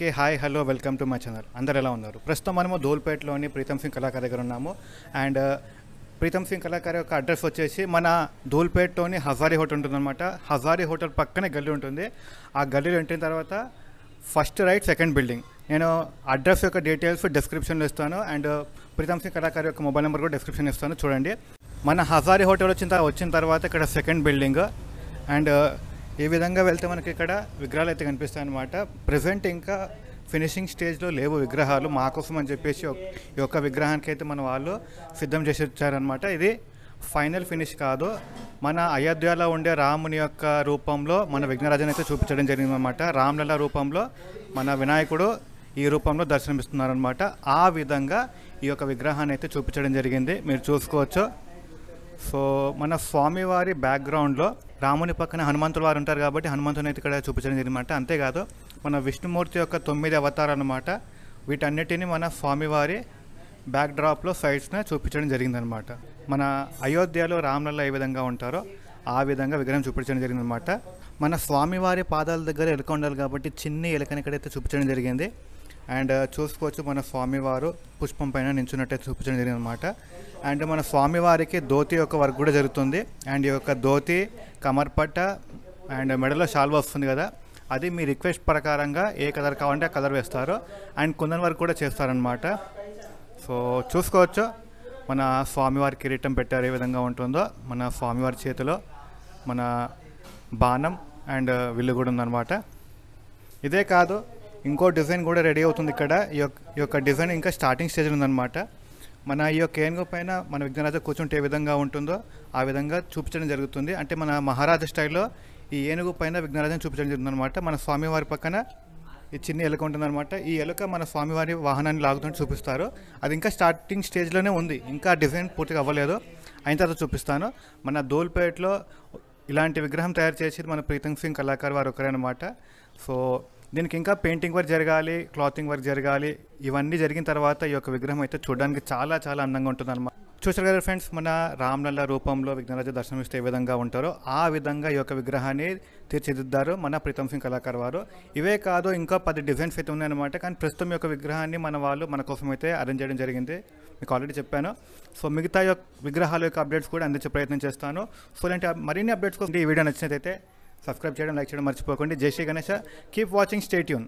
అందరికీ hi hello welcome to my channel. అందరు ఎలా ఉన్నారు? ప్రస్తుతం మనము ధూల్పేటలోని ప్రీతం సింగ్ కళాకార్ దగ్గర ఉన్నాము. అండ్ ప్రీతం సింగ్ కళాకార్ యొక్క అడ్రస్ వచ్చేసి మన ధూల్పేటలోని హజారీ హోటల్ ఉంటుందన్నమాట. హజారీ హోటల్ పక్కనే గల్లీ ఉంటుంది. ఆ గల్లీలో ఎంట్రిన తర్వాత ఫస్ట్ రైట్ సెకండ్ బిల్డింగ్. నేను అడ్రస్ యొక్క డీటెయిల్స్ డిస్క్రిప్షన్లో ఇస్తాను. అండ్ ప్రీతం సింగ్ కళాకార్ యొక్క మొబైల్ నెంబర్ కూడా డిస్క్రిప్షన్ ఇస్తాను, చూడండి. మన హజారీ హోటల్ వచ్చిన తర్వాత ఇక్కడ సెకండ్ బిల్డింగ్. అండ్ ఈ విధంగా వెళ్తే మనకి ఇక్కడ విగ్రహాలు అయితే కనిపిస్తాయి అన్నమాట. ప్రజెంట్ ఇంకా ఫినిషింగ్ స్టేజ్లో లేవు విగ్రహాలు. మా కోసం అని చెప్పేసి ఈ యొక్క విగ్రహానికి అయితే మన వాళ్ళు సిద్ధం చేసి వచ్చారనమాట. ఇది ఫైనల్ ఫినిష్ కాదు. మన అయోధ్యలో ఉండే రాముని యొక్క రూపంలో మన విఘ్నరాజన్ అయితే చూపించడం జరిగిందనమాట. రామ్లల్ల రూపంలో మన వినాయకుడు ఈ రూపంలో దర్శనమిస్తున్నారనమాట. ఆ విధంగా ఈ యొక్క విగ్రహాన్ని అయితే చూపించడం జరిగింది, మీరు చూసుకోవచ్చు. సో మన స్వామివారి బ్యాక్గ్రౌండ్లో రాముని పక్కన హనుమంతుల వారు ఉంటారు కాబట్టి హనుమంతుని అయితే ఇక్కడ చూపించడం జరిగిందన్నమాట. అంతేకాదు మన విష్ణుమూర్తి యొక్క 9 అవతారాలు అన్నమాట. వీటన్నిటిని మన స్వామివారి బ్యాక్ డ్రాప్లో సైడ్స్న చూపించడం జరిగిందనమాట. మన అయోధ్యలో రామ్లల్ల ఏ విధంగా ఉంటారో ఆ విధంగా విగ్రహం చూపించడం జరిగిందనమాట. మన స్వామివారి పాదాల దగ్గర ఎలుక ఉండాలి కాబట్టి చిన్ని ఎలుకని ఇక్కడైతే చూపించడం జరిగింది. అండ్ చూసుకోవచ్చు మన స్వామివారు పుష్పం పైన నించున్నట్టయితే చూపించడం జరిగిందనమాట. అండ్ మన స్వామివారికి ధోతి యొక్క వర్క్ కూడా జరుగుతుంది. అండ్ ఈ యొక్క ధోతి, కమర్పట్ట అండ్ మెడలో షాల్వా వస్తుంది కదా, అది మీ రిక్వెస్ట్ ప్రకారంగా ఏ కలర్ కావాలంటే ఆ కలర్ వేస్తారు. అండ్ కుందన్ వర్క్ కూడా చేస్తారనమాట. సో చూసుకోవచ్చు మన స్వామివారి కిరీటం పెట్టారు ఏ విధంగా ఉంటుందో. మన స్వామివారి చేతిలో మన బాణం అండ్ విల్లు కూడా ఉందన్నమాట. ఇదే కాదు ఇంకో డిజైన్ కూడా రెడీ అవుతుంది ఇక్కడ. ఈ యొక్క డిజైన్ ఇంకా స్టార్టింగ్ స్టేజ్లో ఉందన్నమాట. మన ఈ యొక్క ఏనుగు పైన మన విఘ్నరాజ కూర్చుంటే ఏ విధంగా ఉంటుందో ఆ విధంగా చూపించడం జరుగుతుంది. అంటే మన మహారాజా స్టైల్లో ఈ ఏనుగు పైన విఘ్నరాజను చూపించడం జరుగుతుంది అనమాట. మన స్వామివారి పక్కన ఈ చిన్న ఎలుక ఉంటుందన్నమాట. ఈ ఎలుక మన స్వామివారి వాహనాన్ని లాగుతుంటే చూపిస్తారు. అది ఇంకా స్టార్టింగ్ స్టేజ్లోనే ఉంది, ఇంకా డిజైన్ పూర్తిగా అవ్వలేదు. అయిన తర్వాత చూపిస్తాను. మన ధూల్పేటలో ఇలాంటి విగ్రహం తయారు చేసి మన ప్రీతం సింగ్ కళాకార్ వారు ఒకరే అనమాట. సో దీనికి ఇంకా పెయింటింగ్ వర్క్ జరగాలి, క్లాతింగ్ వర్క్ జరగాలి. ఇవన్నీ జరిగిన తర్వాత ఈ యొక్క విగ్రహం అయితే చూడడానికి చాలా చాలా అందంగా ఉంటుంది అనమాట. చూసారు కదా ఫ్రెండ్స్, మన రామ్లల్ల రూపంలో విఘ్నరాజ దర్శనమిస్తే ఏ విధంగా ఉంటారో ఆ విధంగా ఈ యొక్క విగ్రహాన్ని తీర్చిదిద్దారు మన ప్రీతం సింగ్ కళాకార్ వారు. ఇవే కాదు ఇంకా 10 డిజైన్స్ అయితే ఉన్నాయన్నమాట. కానీ ప్రస్తుతం ఈ యొక్క విగ్రహాన్ని మన వాళ్ళు మన కోసం అయితే అరేంజ్ చేయడం జరిగింది, మీకు ఆల్రెడీ చెప్పాను. సో మిగతా విగ్రహాల యొక్క అప్డేట్స్ కూడా అందించే ప్రయత్నం చేస్తాను. సో ఇలాంటి మరిన్ని అప్డేట్స్ కోసం ఈ వీడియో నచ్చినట్లయితే సబ్స్క్రైబ్ చేయడం, లైక్ చేయడం మర్చిపోకండి. జై Shri Ganesha. Keep watching, stay tune.